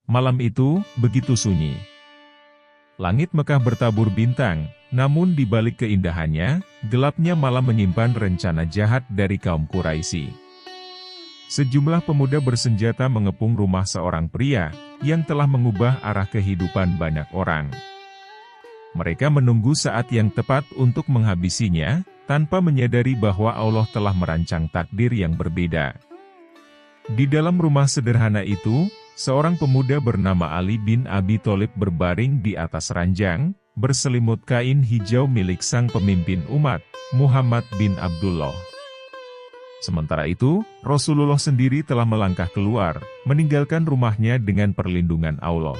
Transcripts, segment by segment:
Malam itu, begitu sunyi. Langit Mekah bertabur bintang, namun di balik keindahannya, gelapnya malam menyimpan rencana jahat dari kaum Quraisy. Sejumlah pemuda bersenjata mengepung rumah seorang pria, yang telah mengubah arah kehidupan banyak orang. Mereka menunggu saat yang tepat untuk menghabisinya, tanpa menyadari bahwa Allah telah merancang takdir yang berbeda. Di dalam rumah sederhana itu, seorang pemuda bernama Ali bin Abi Thalib berbaring di atas ranjang, berselimut kain hijau milik sang pemimpin umat, Muhammad bin Abdullah. Sementara itu, Rasulullah sendiri telah melangkah keluar, meninggalkan rumahnya dengan perlindungan Allah.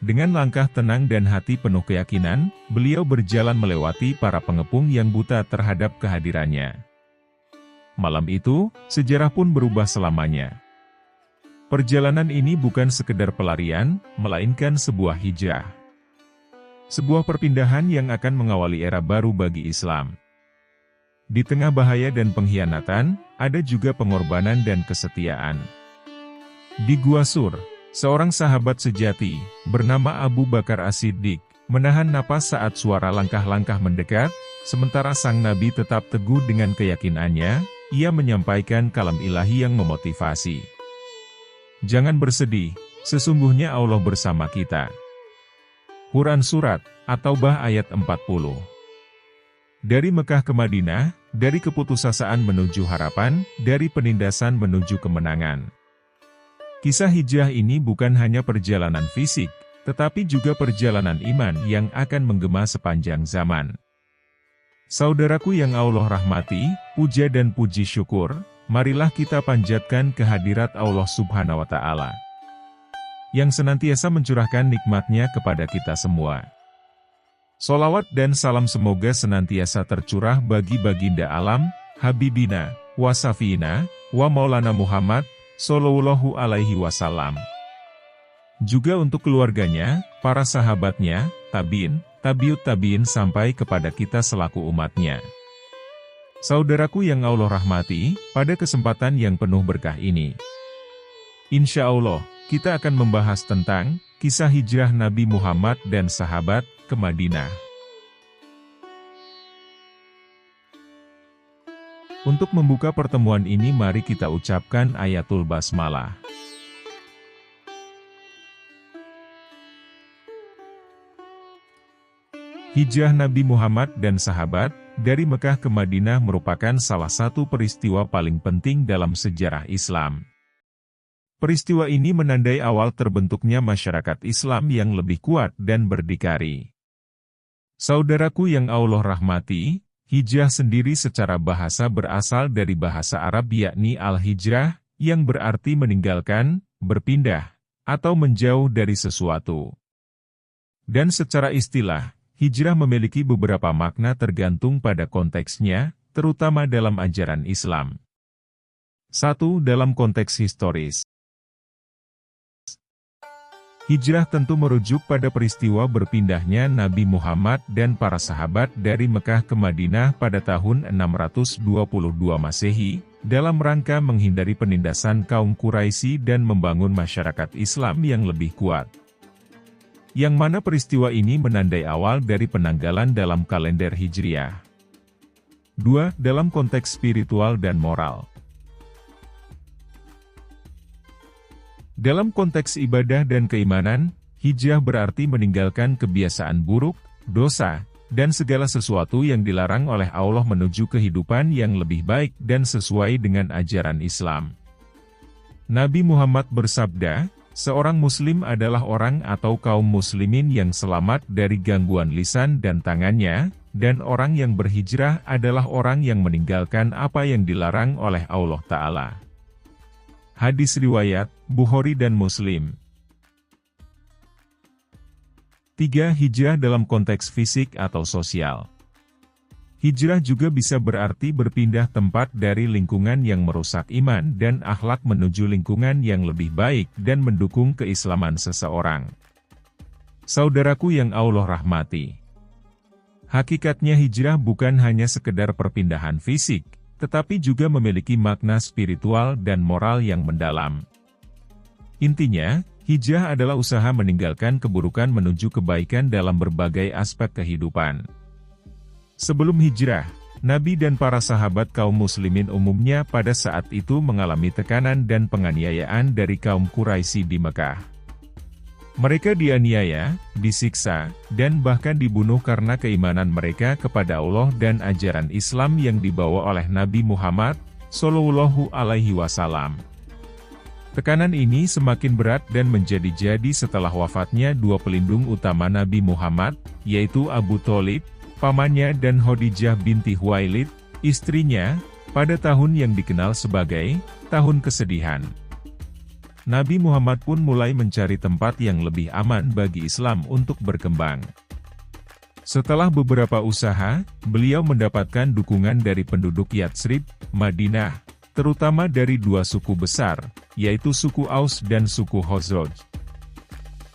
Dengan langkah tenang dan hati penuh keyakinan, beliau berjalan melewati para pengepung yang buta terhadap kehadirannya. Malam itu, sejarah pun berubah selamanya. Perjalanan ini bukan sekedar pelarian, melainkan sebuah hijrah. Sebuah perpindahan yang akan mengawali era baru bagi Islam. Di tengah bahaya dan pengkhianatan, ada juga pengorbanan dan kesetiaan. Di Gua Sur, seorang sahabat sejati, bernama Abu Bakar As-Siddiq, menahan napas saat suara langkah-langkah mendekat, sementara sang Nabi tetap teguh dengan keyakinannya, ia menyampaikan kalam ilahi yang memotivasi. Jangan bersedih, sesungguhnya Allah bersama kita. Quran Surat At-Taubah ayat 40. Dari Mekah ke Madinah, dari keputusasaan menuju harapan, dari penindasan menuju kemenangan. Kisah hijrah ini bukan hanya perjalanan fisik, tetapi juga perjalanan iman yang akan menggema sepanjang zaman. Saudaraku yang Allah rahmati, puja dan puji syukur, marilah kita panjatkan kehadirat Allah Subhanahu wa Ta'ala, yang senantiasa mencurahkan nikmat-Nya kepada kita semua. Sholawat dan salam semoga senantiasa tercurah bagi baginda alam, Habibina, wa Safina, wa Maulana Muhammad, Sallallahu alaihi wasallam. Juga untuk keluarganya, para sahabatnya, tabi'in, tabi'ut tabi'in sampai kepada kita selaku umatnya. Saudaraku yang Allah rahmati, pada kesempatan yang penuh berkah ini, insya Allah, kita akan membahas tentang kisah hijrah Nabi Muhammad dan sahabat ke Madinah. Untuk membuka pertemuan ini mari kita ucapkan ayatul basmalah. Hijrah Nabi Muhammad dan sahabat dari Mekah ke Madinah merupakan salah satu peristiwa paling penting dalam sejarah Islam. Peristiwa ini menandai awal terbentuknya masyarakat Islam yang lebih kuat dan berdikari. Saudaraku yang Allah rahmati, hijrah sendiri secara bahasa berasal dari bahasa Arab yakni al-hijrah, yang berarti meninggalkan, berpindah, atau menjauh dari sesuatu. Dan secara istilah, hijrah memiliki beberapa makna tergantung pada konteksnya, terutama dalam ajaran Islam. 1. Dalam konteks historis. Hijrah tentu merujuk pada peristiwa berpindahnya Nabi Muhammad dan para sahabat dari Mekah ke Madinah pada tahun 622 Masehi, dalam rangka menghindari penindasan kaum Quraisy dan membangun masyarakat Islam yang lebih kuat. Yang mana peristiwa ini menandai awal dari penanggalan dalam kalender Hijriah. 2. Dalam konteks spiritual dan moral. Dalam konteks ibadah dan keimanan, hijrah berarti meninggalkan kebiasaan buruk, dosa, dan segala sesuatu yang dilarang oleh Allah menuju kehidupan yang lebih baik dan sesuai dengan ajaran Islam. Nabi Muhammad bersabda, seorang muslim adalah orang atau kaum muslimin yang selamat dari gangguan lisan dan tangannya, dan orang yang berhijrah adalah orang yang meninggalkan apa yang dilarang oleh Allah Ta'ala. Hadis riwayat Bukhari dan Muslim. 3. Hijrah dalam konteks fisik atau sosial. Hijrah juga bisa berarti berpindah tempat dari lingkungan yang merusak iman dan akhlak menuju lingkungan yang lebih baik dan mendukung keislaman seseorang. Saudaraku yang Allah rahmati, hakikatnya hijrah bukan hanya sekedar perpindahan fisik, tetapi juga memiliki makna spiritual dan moral yang mendalam. Intinya, Hijrah adalah usaha meninggalkan keburukan menuju kebaikan dalam berbagai aspek kehidupan. Sebelum hijrah, Nabi dan para sahabat kaum muslimin umumnya pada saat itu mengalami tekanan dan penganiayaan dari kaum Quraisy di Mekah. Mereka dianiaya, disiksa, dan bahkan dibunuh karena keimanan mereka kepada Allah dan ajaran Islam yang dibawa oleh Nabi Muhammad Shallallahu Alaihi Wasallam. Tekanan ini semakin berat dan menjadi-jadi setelah wafatnya dua pelindung utama Nabi Muhammad, yaitu Abu Tholib, pamannya, dan Khadijah binti Khuwailid, istrinya, pada tahun yang dikenal sebagai Tahun Kesedihan. Nabi Muhammad pun mulai mencari tempat yang lebih aman bagi Islam untuk berkembang. Setelah beberapa usaha, beliau mendapatkan dukungan dari penduduk Yatsrib, Madinah, terutama dari dua suku besar, yaitu suku Aus dan suku Khazraj.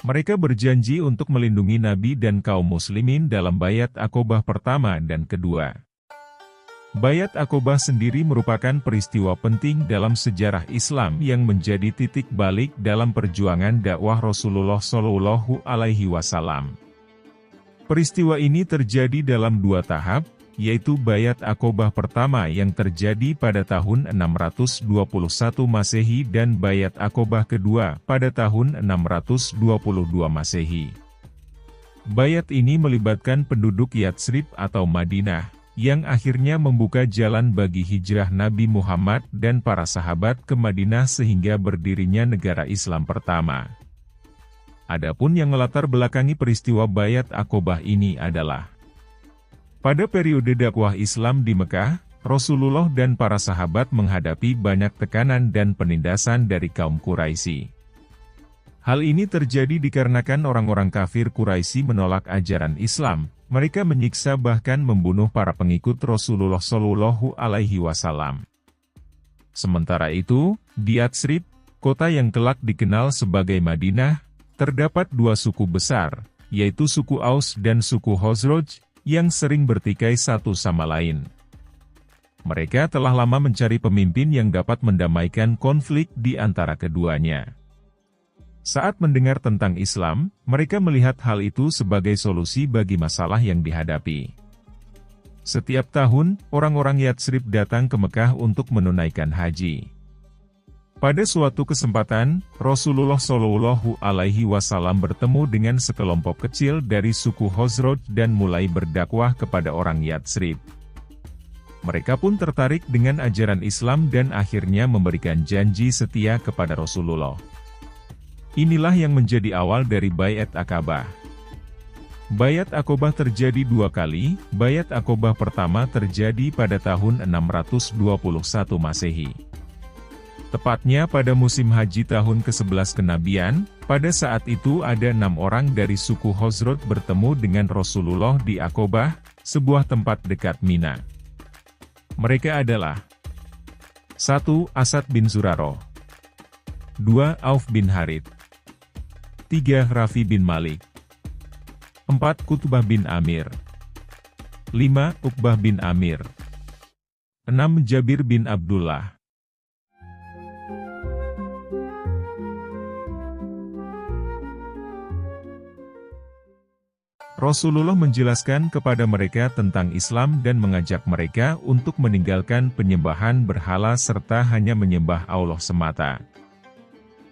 Mereka berjanji untuk melindungi Nabi dan kaum muslimin dalam Bayat Aqobah pertama dan kedua. Bayat Aqobah sendiri merupakan peristiwa penting dalam sejarah Islam yang menjadi titik balik dalam perjuangan dakwah Rasulullah Shallallahu Alaihi Wasallam. Peristiwa ini terjadi dalam dua tahap, yaitu Bayat Aqobah pertama yang terjadi pada tahun 621 Masehi dan Bayat Aqobah kedua pada tahun 622 Masehi. Bayat ini melibatkan penduduk Yatsrib atau Madinah, yang akhirnya membuka jalan bagi hijrah Nabi Muhammad dan para sahabat ke Madinah sehingga berdirinya negara Islam pertama. Adapun yang melatar belakangi peristiwa Bayat Aqobah ini adalah pada periode dakwah Islam di Mekah, Rasulullah dan para sahabat menghadapi banyak tekanan dan penindasan dari kaum Quraisy. Hal ini terjadi dikarenakan orang-orang kafir Quraisy menolak ajaran Islam. Mereka menyiksa bahkan membunuh para pengikut Rasulullah Shallallahu Alaihi Wasallam. Sementara itu, di Yatsrib, kota yang kelak dikenal sebagai Madinah, terdapat dua suku besar, yaitu suku Aus dan suku Khazraj, yang sering bertikai satu sama lain. Mereka telah lama mencari pemimpin yang dapat mendamaikan konflik di antara keduanya. Saat mendengar tentang Islam, mereka melihat hal itu sebagai solusi bagi masalah yang dihadapi. Setiap tahun, orang-orang Yatsrib datang ke Mekah untuk menunaikan haji. Pada suatu kesempatan, Rasulullah Shallallahu Alaihi Wasallam bertemu dengan sekelompok kecil dari suku Khazraj dan mulai berdakwah kepada orang Yatsrib. Mereka pun tertarik dengan ajaran Islam dan akhirnya memberikan janji setia kepada Rasulullah. Inilah yang menjadi awal dari Bayat Aqobah. Bayat Aqobah terjadi dua kali. Bayat Aqobah pertama terjadi pada tahun 621 Masehi. Tepatnya pada musim haji tahun ke-11 kenabian, pada saat itu ada 6 orang dari suku Khazraj bertemu dengan Rasulullah di Aqobah, sebuah tempat dekat Mina. Mereka adalah 1. Asad bin Zurarah, 2. Auf bin Harith, 3. Rafi bin Malik, 4. Qutbah bin Amir, 5. Uqbah bin Amir, 6. Jabir bin Abdullah. Rasulullah menjelaskan kepada mereka tentang Islam dan mengajak mereka untuk meninggalkan penyembahan berhala serta hanya menyembah Allah semata.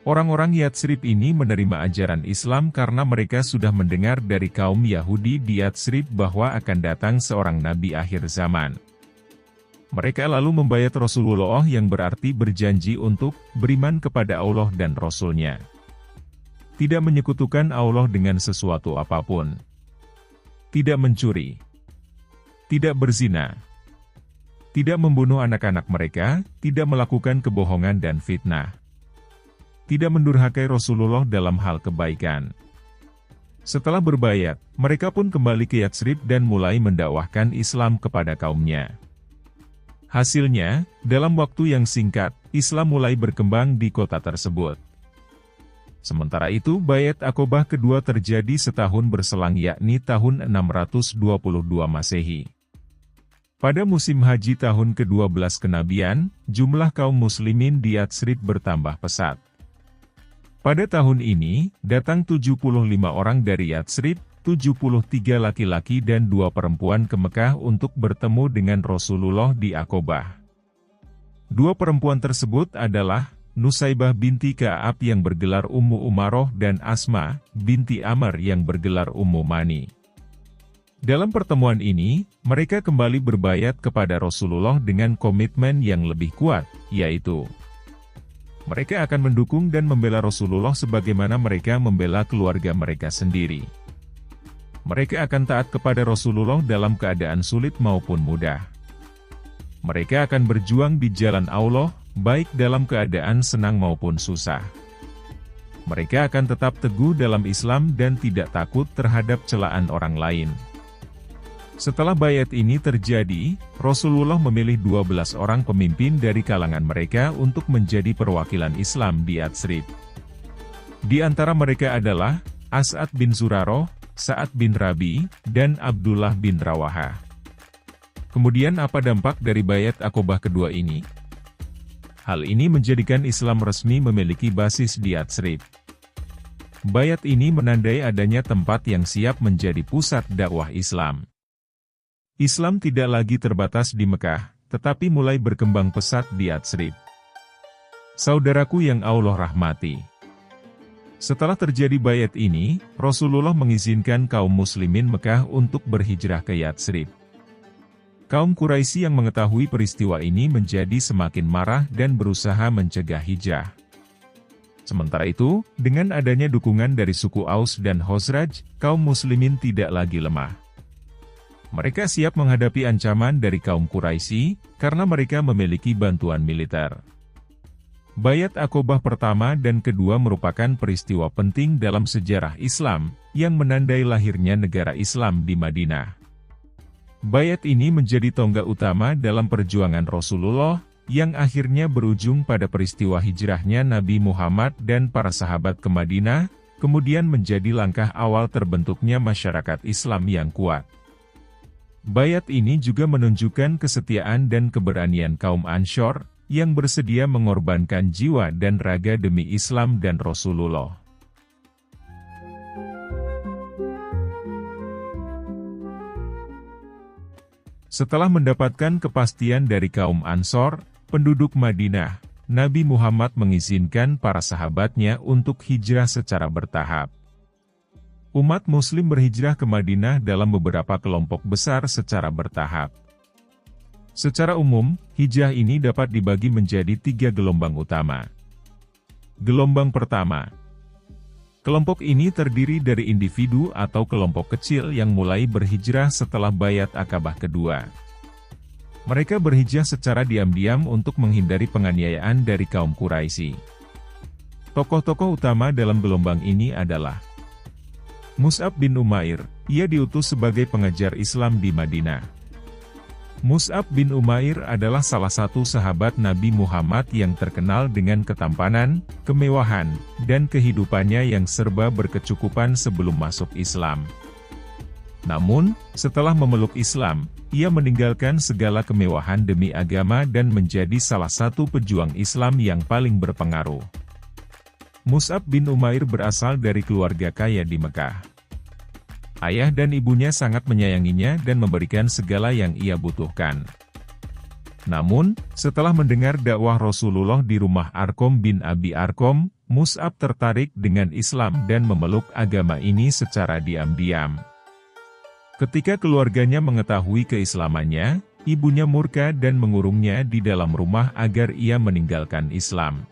Orang-orang Yatsrib ini menerima ajaran Islam karena mereka sudah mendengar dari kaum Yahudi di Yatsrib bahwa akan datang seorang nabi akhir zaman. Mereka lalu membayat Rasulullah yang berarti berjanji untuk beriman kepada Allah dan Rasul-Nya. Tidak menyekutukan Allah dengan sesuatu apapun. Tidak mencuri, tidak berzina, tidak membunuh anak-anak mereka, tidak melakukan kebohongan dan fitnah, tidak mendurhakai Rasulullah dalam hal kebaikan. Setelah berbayat, mereka pun kembali ke Yatsrib dan mulai mendakwahkan Islam kepada kaumnya. Hasilnya, dalam waktu yang singkat, Islam mulai berkembang di kota tersebut. Sementara itu Bayat Aqobah kedua terjadi setahun berselang yakni tahun 622 Masehi. Pada musim haji tahun ke-12 kenabian, jumlah kaum muslimin di Yatsrib bertambah pesat. Pada tahun ini, datang 75 orang dari Yatsrib, 73 laki-laki dan 2 perempuan ke Mekah untuk bertemu dengan Rasulullah di Aqobah. 2 perempuan tersebut adalah Nusaibah binti Ka'ab yang bergelar Ummu Umaroh dan Asma binti Amr yang bergelar Ummu Mani. Dalam pertemuan ini, mereka kembali berbayat kepada Rasulullah dengan komitmen yang lebih kuat, yaitu mereka akan mendukung dan membela Rasulullah sebagaimana mereka membela keluarga mereka sendiri. Mereka akan taat kepada Rasulullah dalam keadaan sulit maupun mudah. Mereka akan berjuang di jalan Allah, baik dalam keadaan senang maupun susah. Mereka akan tetap teguh dalam Islam dan tidak takut terhadap celaan orang lain. Setelah bayat ini terjadi, Rasulullah memilih 12 orang pemimpin dari kalangan mereka untuk menjadi perwakilan Islam di Yatsrib. Di antara mereka adalah As'ad bin Zurarah, Sa'ad bin Rabi, dan Abdullah bin Rawaha. Kemudian apa dampak dari bayat Aqobah kedua ini? Hal ini menjadikan Islam resmi memiliki basis di Yatsrib. Bayat ini menandai adanya tempat yang siap menjadi pusat dakwah Islam. Islam tidak lagi terbatas di Mekah, tetapi mulai berkembang pesat di Yatsrib. Saudaraku yang Allah rahmati. Setelah terjadi bayat ini, Rasulullah mengizinkan kaum muslimin Mekah untuk berhijrah ke Yatsrib. Kaum Quraisy yang mengetahui peristiwa ini menjadi semakin marah dan berusaha mencegah hijrah. Sementara itu, dengan adanya dukungan dari suku Aus dan Khazraj, kaum muslimin tidak lagi lemah. Mereka siap menghadapi ancaman dari kaum Quraisy, karena mereka memiliki bantuan militer. Bayat Aqobah pertama dan kedua merupakan peristiwa penting dalam sejarah Islam, yang menandai lahirnya negara Islam di Madinah. Bayat ini menjadi tonggak utama dalam perjuangan Rasulullah, yang akhirnya berujung pada peristiwa hijrahnya Nabi Muhammad dan para sahabat ke Madinah, kemudian menjadi langkah awal terbentuknya masyarakat Islam yang kuat. Bayat ini juga menunjukkan kesetiaan dan keberanian kaum Anshor, yang bersedia mengorbankan jiwa dan raga demi Islam dan Rasulullah. Setelah mendapatkan kepastian dari kaum Ansor, penduduk Madinah, Nabi Muhammad mengizinkan para sahabatnya untuk hijrah secara bertahap. Umat Muslim berhijrah ke Madinah dalam beberapa kelompok besar secara bertahap. Secara umum, hijrah ini dapat dibagi menjadi 3 gelombang utama. Gelombang pertama. Kelompok ini terdiri dari individu atau kelompok kecil yang mulai berhijrah setelah bayat Aqabah kedua. Mereka berhijrah secara diam-diam untuk menghindari penganiayaan dari kaum Quraisy. Tokoh-tokoh utama dalam gelombang ini adalah Mus'ab bin Umair, ia diutus sebagai pengajar Islam di Madinah. Mus'ab bin Umair adalah salah satu sahabat Nabi Muhammad yang terkenal dengan ketampanan, kemewahan, dan kehidupannya yang serba berkecukupan sebelum masuk Islam. Namun, setelah memeluk Islam, ia meninggalkan segala kemewahan demi agama dan menjadi salah satu pejuang Islam yang paling berpengaruh. Mus'ab bin Umair berasal dari keluarga kaya di Mekah. Ayah dan ibunya sangat menyayanginya dan memberikan segala yang ia butuhkan. Namun, setelah mendengar dakwah Rasulullah di rumah Arqam bin Abi Arqam, Mus'ab tertarik dengan Islam dan memeluk agama ini secara diam-diam. Ketika keluarganya mengetahui keislamannya, ibunya murka dan mengurungnya di dalam rumah agar ia meninggalkan Islam.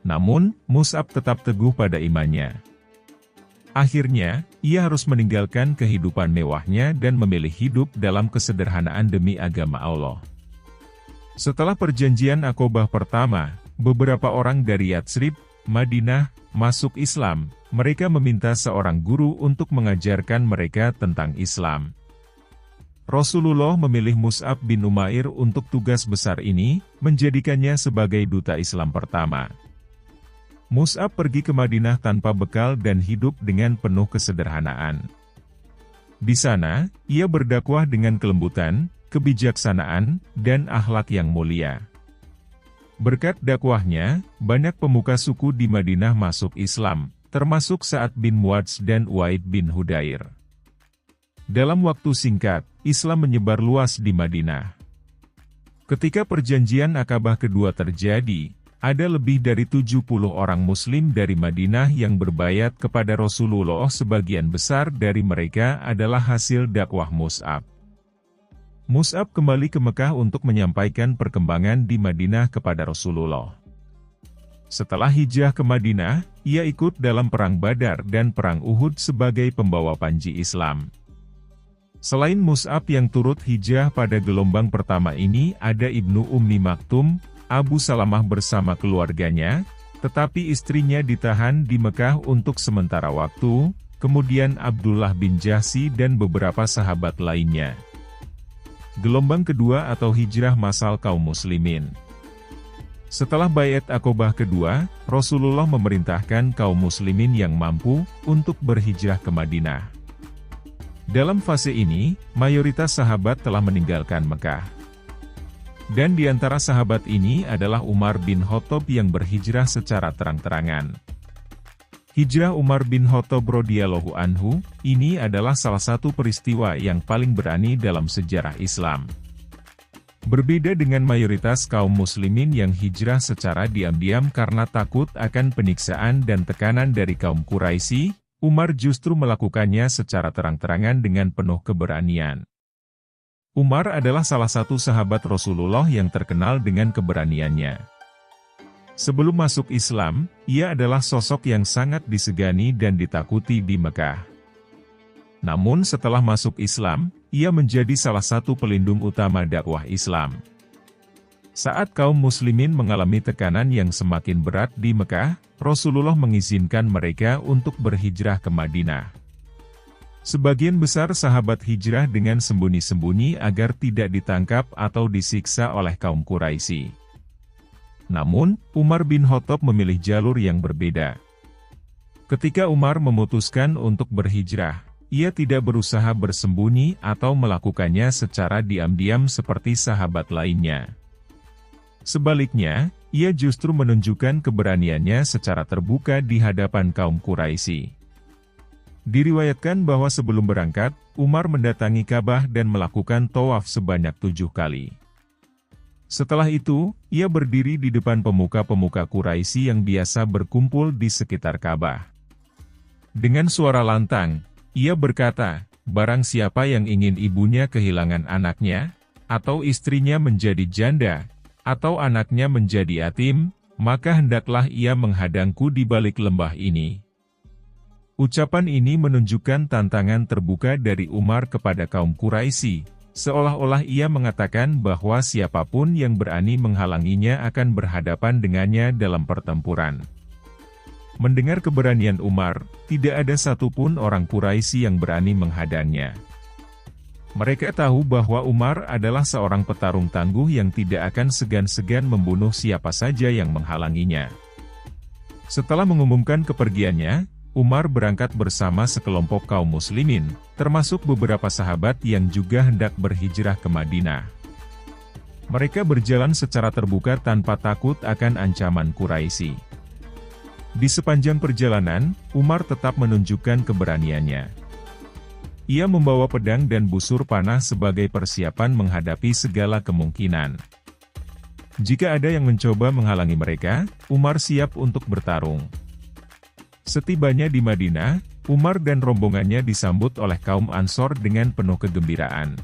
Namun, Mus'ab tetap teguh pada imannya. Akhirnya, ia harus meninggalkan kehidupan mewahnya dan memilih hidup dalam kesederhanaan demi agama Allah. Setelah perjanjian Aqobah pertama, beberapa orang dari Yatsrib, Madinah, masuk Islam. Mereka meminta seorang guru untuk mengajarkan mereka tentang Islam. Rasulullah memilih Mus'ab bin Umair untuk tugas besar ini, menjadikannya sebagai duta Islam pertama. Mus'ab pergi ke Madinah tanpa bekal dan hidup dengan penuh kesederhanaan. Di sana, ia berdakwah dengan kelembutan, kebijaksanaan, dan akhlak yang mulia. Berkat dakwahnya, banyak pemuka suku di Madinah masuk Islam, termasuk Sa'ad bin Mu'adz dan Uaid bin Hudair. Dalam waktu singkat, Islam menyebar luas di Madinah. Ketika perjanjian Aqabah kedua terjadi, ada lebih dari 70 orang Muslim dari Madinah yang berbayat kepada Rasulullah. Sebagian besar dari mereka adalah hasil dakwah Mus'ab. Mus'ab kembali ke Mekah untuk menyampaikan perkembangan di Madinah kepada Rasulullah. Setelah hijrah ke Madinah, ia ikut dalam Perang Badar dan Perang Uhud sebagai pembawa panji Islam. Selain Mus'ab yang turut hijrah pada gelombang pertama ini, ada Ibnu Ummi Maktum, Abu Salamah bersama keluarganya, tetapi istrinya ditahan di Mekah untuk sementara waktu, kemudian Abdullah bin Jahsy dan beberapa sahabat lainnya. Gelombang kedua atau hijrah massal kaum muslimin. Setelah Baiat Aqabah kedua, Rasulullah memerintahkan kaum muslimin yang mampu untuk berhijrah ke Madinah. Dalam fase ini, mayoritas sahabat telah meninggalkan Mekah. Dan di antara sahabat ini adalah Umar bin Khattab yang berhijrah secara terang-terangan. Hijrah Umar bin Khattab radhiyallahu anhu, ini adalah salah satu peristiwa yang paling berani dalam sejarah Islam. Berbeda dengan mayoritas kaum muslimin yang hijrah secara diam-diam karena takut akan penyiksaan dan tekanan dari kaum Quraisy, Umar justru melakukannya secara terang-terangan dengan penuh keberanian. Umar adalah salah satu sahabat Rasulullah yang terkenal dengan keberaniannya. Sebelum masuk Islam, ia adalah sosok yang sangat disegani dan ditakuti di Mekah. Namun setelah masuk Islam, ia menjadi salah satu pelindung utama dakwah Islam. Saat kaum muslimin mengalami tekanan yang semakin berat di Mekah, Rasulullah mengizinkan mereka untuk berhijrah ke Madinah. Sebagian besar sahabat hijrah dengan sembunyi-sembunyi agar tidak ditangkap atau disiksa oleh kaum Quraisy. Namun, Umar bin Khattab memilih jalur yang berbeda. Ketika Umar memutuskan untuk berhijrah, ia tidak berusaha bersembunyi atau melakukannya secara diam-diam seperti sahabat lainnya. Sebaliknya, ia justru menunjukkan keberaniannya secara terbuka di hadapan kaum Quraisy. Diriwayatkan bahwa sebelum berangkat, Umar mendatangi Ka'bah dan melakukan tawaf sebanyak 7 kali. Setelah itu, ia berdiri di depan pemuka-pemuka Quraisy yang biasa berkumpul di sekitar Ka'bah. Dengan suara lantang, ia berkata, "Barang siapa yang ingin ibunya kehilangan anaknya, atau istrinya menjadi janda, atau anaknya menjadi yatim, maka hendaklah ia menghadangku di balik lembah ini." Ucapan ini menunjukkan tantangan terbuka dari Umar kepada kaum Quraisy. Seolah-olah ia mengatakan bahwa siapapun yang berani menghalanginya akan berhadapan dengannya dalam pertempuran. Mendengar keberanian Umar, tidak ada satupun orang Quraisy yang berani menghadangnya. Mereka tahu bahwa Umar adalah seorang petarung tangguh yang tidak akan segan-segan membunuh siapa saja yang menghalanginya. Setelah mengumumkan kepergiannya, Umar berangkat bersama sekelompok kaum muslimin, termasuk beberapa sahabat yang juga hendak berhijrah ke Madinah. Mereka berjalan secara terbuka tanpa takut akan ancaman Quraisy. Di sepanjang perjalanan, Umar tetap menunjukkan keberaniannya. Ia membawa pedang dan busur panah sebagai persiapan menghadapi segala kemungkinan. Jika ada yang mencoba menghalangi mereka, Umar siap untuk bertarung. Setibanya di Madinah, Umar dan rombongannya disambut oleh kaum Ansor dengan penuh kegembiraan.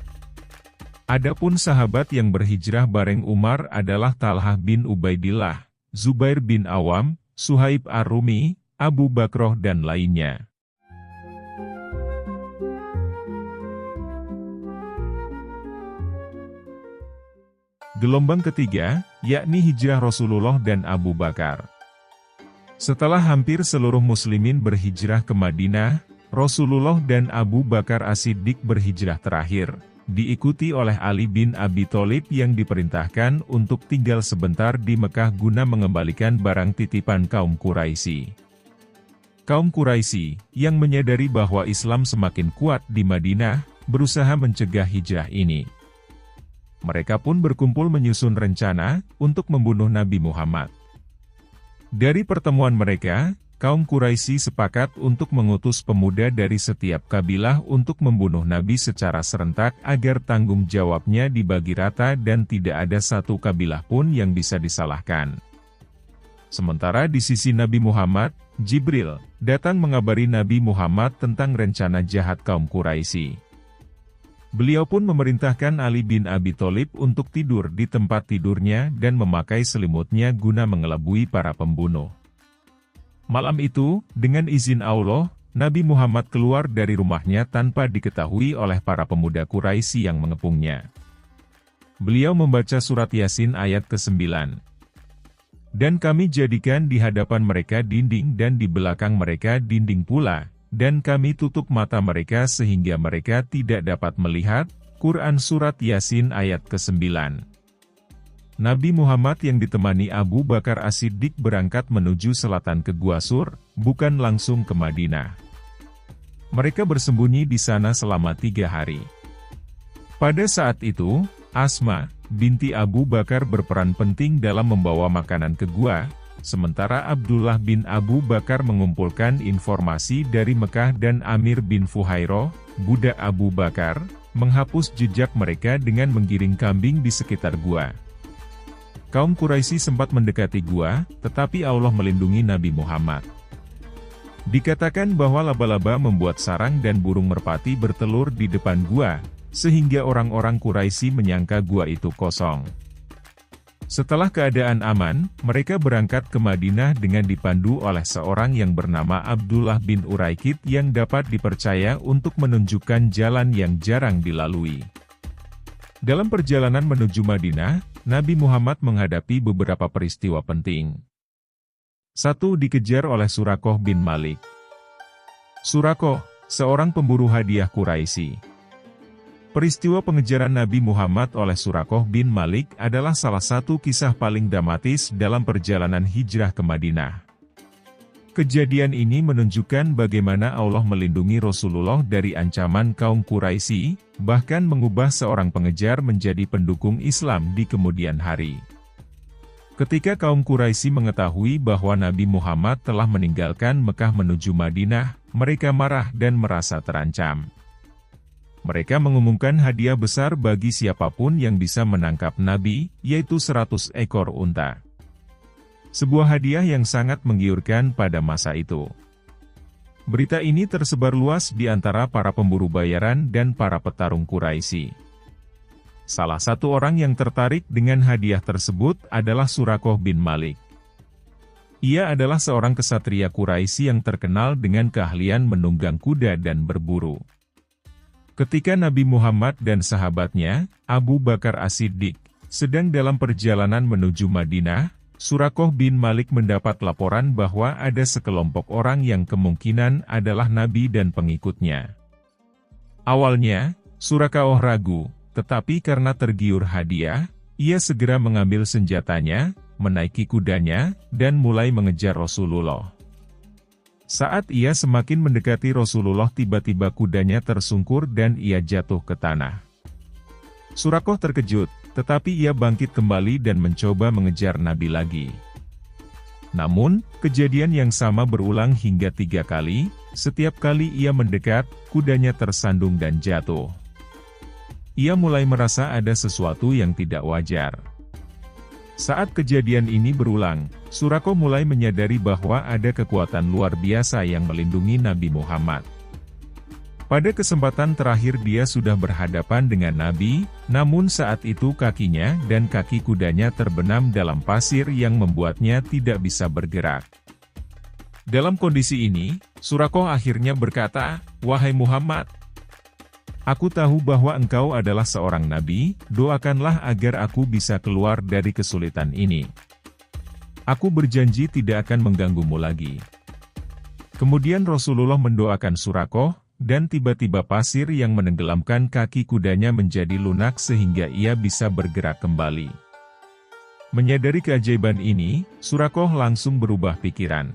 Adapun sahabat yang berhijrah bareng Umar adalah Talhah bin Ubaidillah, Zubair bin Awam, Suhaib Ar-Rumi, Abu Bakroh dan lainnya. Gelombang ketiga, yakni hijrah Rasulullah dan Abu Bakar. Setelah hampir seluruh muslimin berhijrah ke Madinah, Rasulullah dan Abu Bakar As-Siddiq berhijrah terakhir, diikuti oleh Ali bin Abi Thalib yang diperintahkan untuk tinggal sebentar di Mekah guna mengembalikan barang titipan kaum Quraisy. Kaum Quraisy, yang menyadari bahwa Islam semakin kuat di Madinah, berusaha mencegah hijrah ini. Mereka pun berkumpul menyusun rencana untuk membunuh Nabi Muhammad. Dari pertemuan mereka, kaum Quraisy sepakat untuk mengutus pemuda dari setiap kabilah untuk membunuh Nabi secara serentak agar tanggung jawabnya dibagi rata dan tidak ada satu kabilah pun yang bisa disalahkan. Sementara di sisi Nabi Muhammad, Jibril datang mengabari Nabi Muhammad tentang rencana jahat kaum Quraisy. Beliau pun memerintahkan Ali bin Abi Thalib untuk tidur di tempat tidurnya dan memakai selimutnya guna mengelabui para pembunuh. Malam itu, dengan izin Allah, Nabi Muhammad keluar dari rumahnya tanpa diketahui oleh para pemuda Quraisy yang mengepungnya. Beliau membaca surat Yasin ayat ke-9. Dan kami jadikan di hadapan mereka dinding dan di belakang mereka dinding pula, dan kami tutup mata mereka sehingga mereka tidak dapat melihat. Quran Surat Yasin ayat ke-9. Nabi Muhammad yang ditemani Abu Bakar As-Siddiq berangkat menuju selatan ke Gua Sur, bukan langsung ke Madinah. Mereka bersembunyi di sana selama 3 hari. Pada saat itu, Asma binti Abu Bakar berperan penting dalam membawa makanan ke gua, sementara Abdullah bin Abu Bakar mengumpulkan informasi dari Mekah dan Amir bin Fuhairah, budak Abu Bakar, menghapus jejak mereka dengan menggiring kambing di sekitar gua. Kaum Quraisy sempat mendekati gua, tetapi Allah melindungi Nabi Muhammad. Dikatakan bahwa laba-laba membuat sarang dan burung merpati bertelur di depan gua, sehingga orang-orang Quraisy menyangka gua itu kosong. Setelah keadaan aman, mereka berangkat ke Madinah dengan dipandu oleh seorang yang bernama Abdullah bin Uraikid yang dapat dipercaya untuk menunjukkan jalan yang jarang dilalui. Dalam perjalanan menuju Madinah, Nabi Muhammad menghadapi beberapa peristiwa penting. 1. Dikejar oleh Surakoh bin Malik. Surakoh, seorang pemburu hadiah Quraisy. Peristiwa pengejaran Nabi Muhammad oleh Surakoh bin Malik adalah salah satu kisah paling dramatis dalam perjalanan hijrah ke Madinah. Kejadian ini menunjukkan bagaimana Allah melindungi Rasulullah dari ancaman kaum Quraisy, bahkan mengubah seorang pengejar menjadi pendukung Islam di kemudian hari. Ketika kaum Quraisy mengetahui bahwa Nabi Muhammad telah meninggalkan Mekah menuju Madinah, mereka marah dan merasa terancam. Mereka mengumumkan hadiah besar bagi siapapun yang bisa menangkap Nabi, yaitu 100 ekor unta. Sebuah hadiah yang sangat menggiurkan pada masa itu. Berita ini tersebar luas di antara para pemburu bayaran dan para petarung Quraisy. Salah satu orang yang tertarik dengan hadiah tersebut adalah Surakoh bin Malik. Ia adalah seorang kesatria Quraisy yang terkenal dengan keahlian menunggang kuda dan berburu. Ketika Nabi Muhammad dan sahabatnya, Abu Bakar As-Siddiq, sedang dalam perjalanan menuju Madinah, Surakoh bin Malik mendapat laporan bahwa ada sekelompok orang yang kemungkinan adalah Nabi dan pengikutnya. Awalnya, Surakoh ragu, tetapi karena tergiur hadiah, ia segera mengambil senjatanya, menaiki kudanya, dan mulai mengejar Rasulullah. Saat ia semakin mendekati Rasulullah, tiba-tiba kudanya tersungkur dan ia jatuh ke tanah. Surakoh terkejut, tetapi ia bangkit kembali dan mencoba mengejar Nabi lagi. Namun, kejadian yang sama berulang hingga 3 kali, setiap kali ia mendekat, kudanya tersandung dan jatuh. Ia mulai merasa ada sesuatu yang tidak wajar. Saat kejadian ini berulang, Surakoh mulai menyadari bahwa ada kekuatan luar biasa yang melindungi Nabi Muhammad. Pada kesempatan terakhir dia sudah berhadapan dengan Nabi, namun saat itu kakinya dan kaki kudanya terbenam dalam pasir yang membuatnya tidak bisa bergerak. Dalam kondisi ini, Surakoh akhirnya berkata, "Wahai Muhammad, aku tahu bahwa engkau adalah seorang nabi, doakanlah agar aku bisa keluar dari kesulitan ini. Aku berjanji tidak akan mengganggumu lagi." Kemudian Rasulullah mendoakan Surakoh, dan tiba-tiba pasir yang menenggelamkan kaki kudanya menjadi lunak sehingga ia bisa bergerak kembali. Menyadari keajaiban ini, Surakoh langsung berubah pikiran.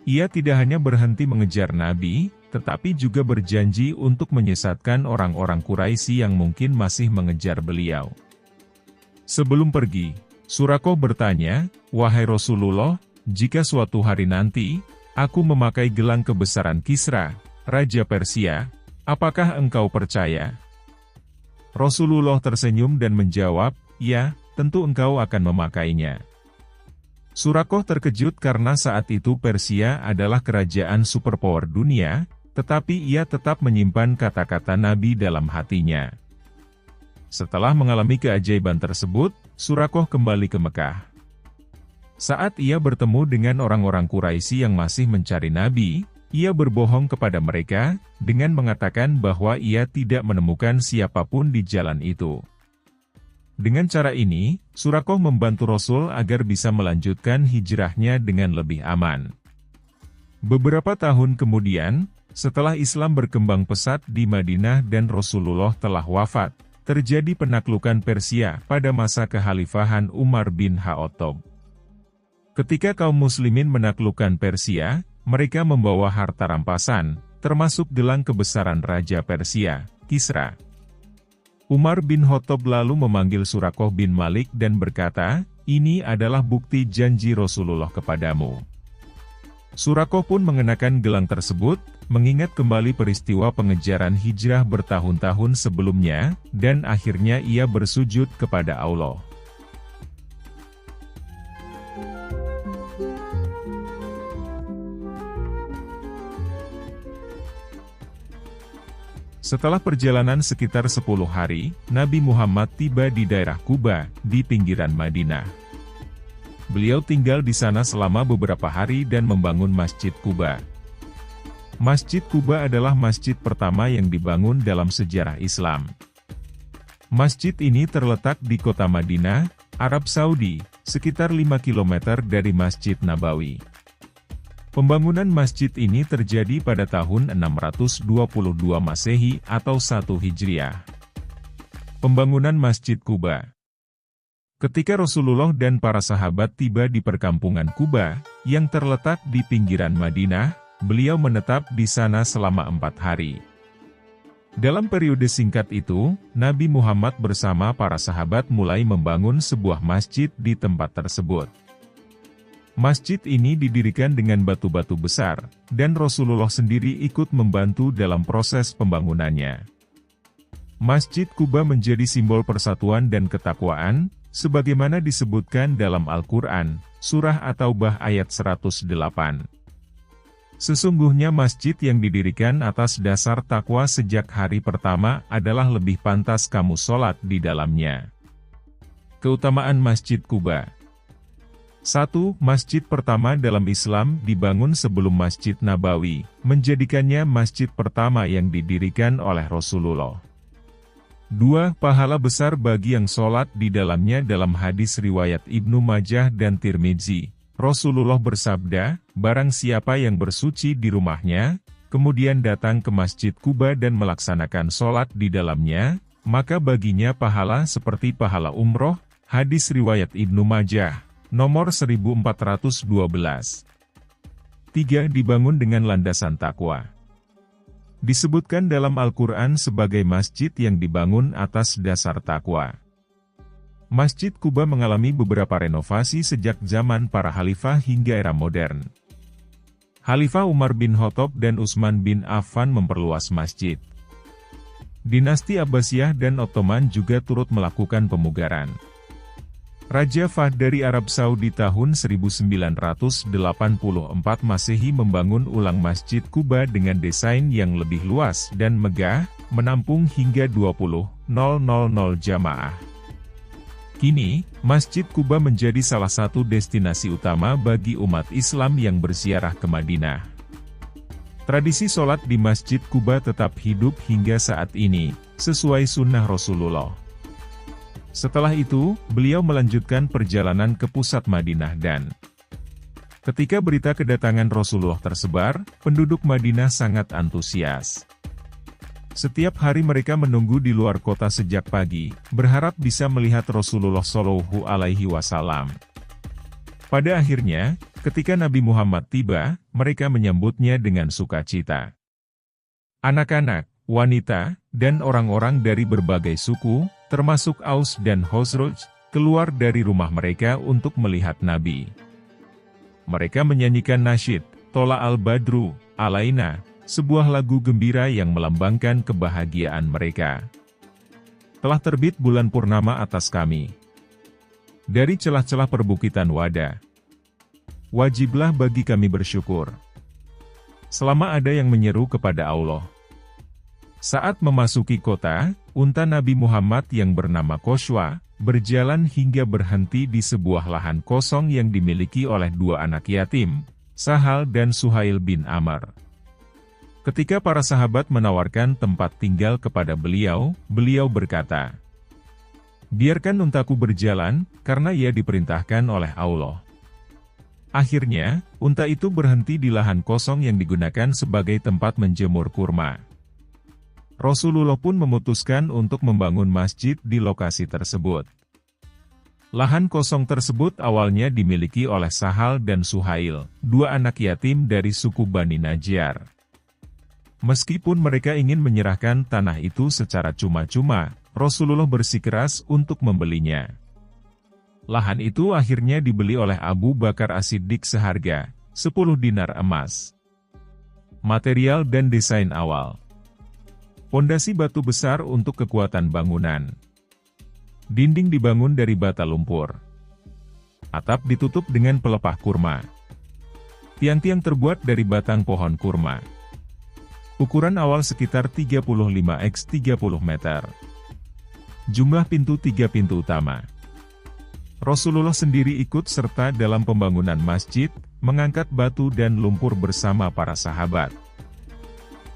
Ia tidak hanya berhenti mengejar Nabi, tetapi juga berjanji untuk menyesatkan orang-orang Quraisy yang mungkin masih mengejar beliau. Sebelum pergi, Surakoh bertanya, "Wahai Rasulullah, jika suatu hari nanti, aku memakai gelang kebesaran Kisra, Raja Persia, apakah engkau percaya?" Rasulullah tersenyum dan menjawab, "Ya, tentu engkau akan memakainya." Surakoh terkejut karena saat itu Persia adalah kerajaan superpower dunia, tetapi ia tetap menyimpan kata-kata Nabi dalam hatinya. Setelah mengalami keajaiban tersebut, Surakoh kembali ke Mekah. Saat ia bertemu dengan orang-orang Quraisy yang masih mencari Nabi, ia berbohong kepada mereka, dengan mengatakan bahwa ia tidak menemukan siapapun di jalan itu. Dengan cara ini, Surakoh membantu Rasul agar bisa melanjutkan hijrahnya dengan lebih aman. Beberapa tahun kemudian, setelah Islam berkembang pesat di Madinah dan Rasulullah telah wafat, terjadi penaklukan Persia pada masa kekhalifahan Umar bin Khattab. Ketika kaum muslimin menaklukkan Persia, mereka membawa harta rampasan, termasuk gelang kebesaran Raja Persia, Kisra. Umar bin Khattab lalu memanggil Surakoh bin Malik dan berkata, "Ini adalah bukti janji Rasulullah kepadamu." Surakoh pun mengenakan gelang tersebut, mengingat kembali peristiwa pengejaran hijrah bertahun-tahun sebelumnya, dan akhirnya ia bersujud kepada Allah. Setelah perjalanan sekitar 10 hari, Nabi Muhammad tiba di daerah Quba, di pinggiran Madinah. Beliau tinggal di sana selama beberapa hari dan membangun Masjid Quba. Masjid Quba adalah masjid pertama yang dibangun dalam sejarah Islam. Masjid ini terletak di kota Madinah, Arab Saudi, sekitar 5 km dari Masjid Nabawi. Pembangunan masjid ini terjadi pada tahun 622 Masehi atau 1 Hijriah. Pembangunan Masjid Quba. Ketika Rasulullah dan para sahabat tiba di perkampungan Quba, yang terletak di pinggiran Madinah, beliau menetap di sana selama 4 hari. Dalam periode singkat itu, Nabi Muhammad bersama para sahabat mulai membangun sebuah masjid di tempat tersebut. Masjid ini didirikan dengan batu-batu besar, dan Rasulullah sendiri ikut membantu dalam proses pembangunannya. Masjid Quba menjadi simbol persatuan dan ketakwaan, sebagaimana disebutkan dalam Al-Quran, Surah At-Taubah ayat 108. Sesungguhnya masjid yang didirikan atas dasar takwa sejak hari pertama adalah lebih pantas kamu sholat di dalamnya. Keutamaan Masjid Quba. 1. Masjid pertama dalam Islam dibangun sebelum Masjid Nabawi, menjadikannya masjid pertama yang didirikan oleh Rasulullah. 2. Pahala besar bagi yang sholat di dalamnya. Dalam hadis riwayat Ibnu Majah dan Tirmidzi, Rasulullah bersabda, "Barang siapa yang bersuci di rumahnya, kemudian datang ke Masjid Quba dan melaksanakan sholat di dalamnya, maka baginya pahala seperti pahala umroh." Hadis riwayat Ibnu Majah, nomor 1412. 3. Dibangun dengan landasan takwa. Disebutkan dalam Al-Quran sebagai masjid yang dibangun atas dasar takwa. Masjid Quba mengalami beberapa renovasi sejak zaman para khalifah hingga era modern. Khalifah Umar bin Khattab dan Utsman bin Affan memperluas masjid. Dinasti Abbasiyah dan Ottoman juga turut melakukan pemugaran. Raja Fahd dari Arab Saudi tahun 1984 Masehi membangun ulang Masjid Quba dengan desain yang lebih luas dan megah, menampung hingga 20.000 jamaah. Kini, Masjid Quba menjadi salah satu destinasi utama bagi umat Islam yang berziarah ke Madinah. Tradisi sholat di Masjid Quba tetap hidup hingga saat ini, sesuai sunnah Rasulullah. Setelah itu, beliau melanjutkan perjalanan ke pusat Madinah dan ketika berita kedatangan Rasulullah tersebar, penduduk Madinah sangat antusias. Setiap hari mereka menunggu di luar kota sejak pagi, berharap bisa melihat Rasulullah Shallallahu Alaihi Wasallam. Pada akhirnya, ketika Nabi Muhammad tiba, mereka menyambutnya dengan sukacita. Anak-anak, wanita, dan orang-orang dari berbagai suku, termasuk Aus dan Khosroj, keluar dari rumah mereka untuk melihat Nabi. Mereka menyanyikan nasyid, Tola al-Badru, Alaina, sebuah lagu gembira yang melambangkan kebahagiaan mereka. Telah terbit bulan purnama atas kami. Dari celah-celah perbukitan Wada, wajiblah bagi kami bersyukur. Selama ada yang menyeru kepada Allah. Saat memasuki kota, unta Nabi Muhammad yang bernama Qoswa, berjalan hingga berhenti di sebuah lahan kosong yang dimiliki oleh dua anak yatim, Sahal dan Suhail bin Amr. Ketika para sahabat menawarkan tempat tinggal kepada beliau, beliau berkata, "Biarkan untaku berjalan, karena ia diperintahkan oleh Allah." Akhirnya, unta itu berhenti di lahan kosong yang digunakan sebagai tempat menjemur kurma. Rasulullah pun memutuskan untuk membangun masjid di lokasi tersebut. Lahan kosong tersebut awalnya dimiliki oleh Sahal dan Suhail, dua anak yatim dari suku Bani Najjar. Meskipun mereka ingin menyerahkan tanah itu secara cuma-cuma, Rasulullah bersikeras untuk membelinya. Lahan itu akhirnya dibeli oleh Abu Bakar As-Siddiq seharga 10 dinar emas. Material dan desain awal. Pondasi batu besar untuk kekuatan bangunan. Dinding dibangun dari bata lumpur. Atap ditutup dengan pelepah kurma. Tiang-tiang terbuat dari batang pohon kurma. Ukuran awal sekitar 35 x 30 meter. Jumlah pintu 3 pintu utama. Rasulullah sendiri ikut serta dalam pembangunan masjid, mengangkat batu dan lumpur bersama para sahabat.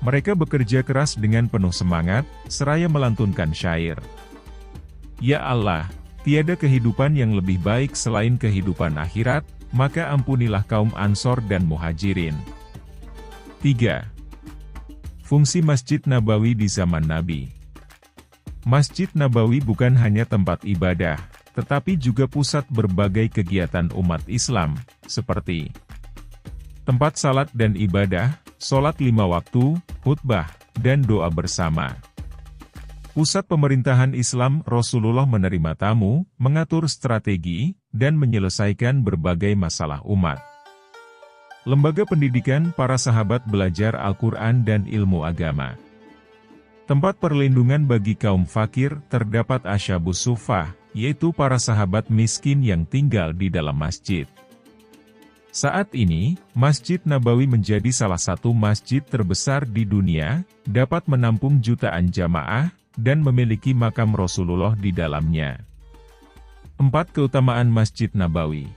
Mereka bekerja keras dengan penuh semangat, seraya melantunkan syair. Ya Allah, tiada kehidupan yang lebih baik selain kehidupan akhirat, maka ampunilah kaum Ansor dan Muhajirin. 3. Fungsi Masjid Nabawi di zaman Nabi. Masjid Nabawi bukan hanya tempat ibadah, tetapi juga pusat berbagai kegiatan umat Islam, seperti tempat salat dan ibadah, sholat 5 waktu, khutbah, dan doa bersama. Pusat pemerintahan Islam, Rasulullah menerima tamu, mengatur strategi, dan menyelesaikan berbagai masalah umat. Lembaga pendidikan, para sahabat belajar Al-Quran dan ilmu agama. Tempat perlindungan bagi kaum fakir, terdapat Asyabus Suffah, yaitu para sahabat miskin yang tinggal di dalam masjid. Saat ini, Masjid Nabawi menjadi salah satu masjid terbesar di dunia, dapat menampung jutaan jamaah, dan memiliki makam Rasulullah di dalamnya. 4. Keutamaan Masjid Nabawi.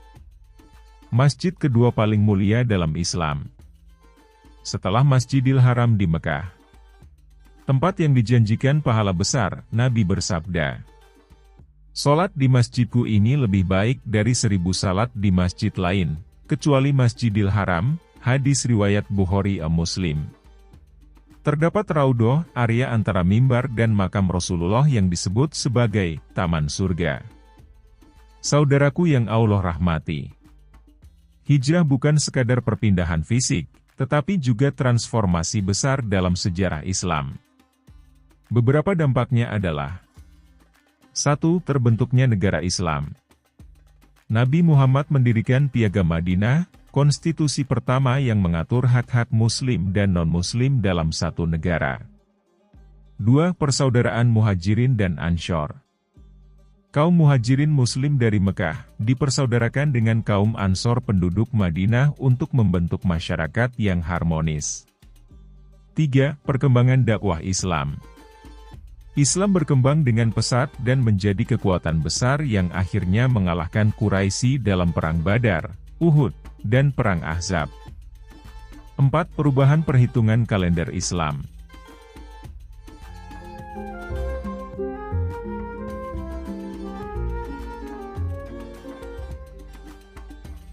Masjid kedua paling mulia dalam Islam. Setelah Masjidil Haram di Mekah. Tempat yang dijanjikan pahala besar, Nabi bersabda, "Salat di masjidku ini lebih baik dari 1000 salat di masjid lain, kecuali Masjidil Haram." Hadis riwayat Bukhari Muslim. Terdapat raudhoh, area antara mimbar dan makam Rasulullah yang disebut sebagai Taman Surga. Saudaraku yang Allah rahmati. Hijrah bukan sekadar perpindahan fisik, tetapi juga transformasi besar dalam sejarah Islam. Beberapa dampaknya adalah 1. Terbentuknya negara Islam. Nabi Muhammad mendirikan Piagam Madinah, konstitusi pertama yang mengatur hak-hak muslim dan non-muslim dalam satu negara. 2. Persaudaraan Muhajirin dan Ansyar. Kaum Muhajirin Muslim dari Mekah, dipersaudarakan dengan kaum Ansor penduduk Madinah untuk membentuk masyarakat yang harmonis. 3. Perkembangan dakwah Islam. Islam berkembang dengan pesat dan menjadi kekuatan besar yang akhirnya mengalahkan Quraisy dalam Perang Badar, Uhud, dan Perang Ahzab. 4. Perubahan perhitungan kalender Islam.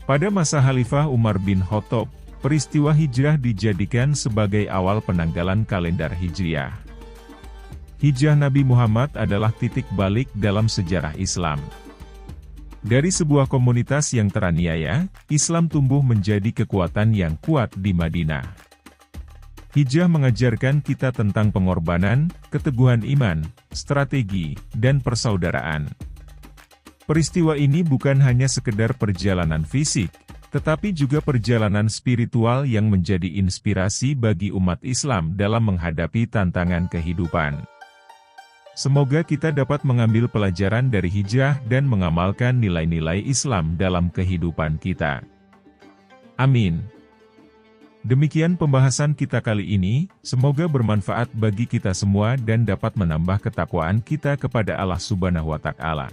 Pada masa Khalifah Umar bin Khattab, peristiwa hijrah dijadikan sebagai awal penanggalan kalender Hijriah. Hijrah Nabi Muhammad adalah titik balik dalam sejarah Islam. Dari sebuah komunitas yang teraniaya, Islam tumbuh menjadi kekuatan yang kuat di Madinah. Hijrah mengajarkan kita tentang pengorbanan, keteguhan iman, strategi, dan persaudaraan. Peristiwa ini bukan hanya sekedar perjalanan fisik, tetapi juga perjalanan spiritual yang menjadi inspirasi bagi umat Islam dalam menghadapi tantangan kehidupan. Semoga kita dapat mengambil pelajaran dari hijrah dan mengamalkan nilai-nilai Islam dalam kehidupan kita. Amin. Demikian pembahasan kita kali ini, semoga bermanfaat bagi kita semua dan dapat menambah ketakwaan kita kepada Allah Subhanahu wa Ta'ala.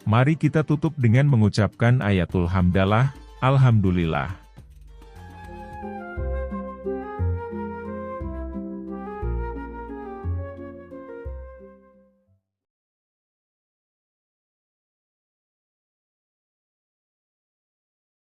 Mari kita tutup dengan mengucapkan ayatul hamdalah, alhamdulillah.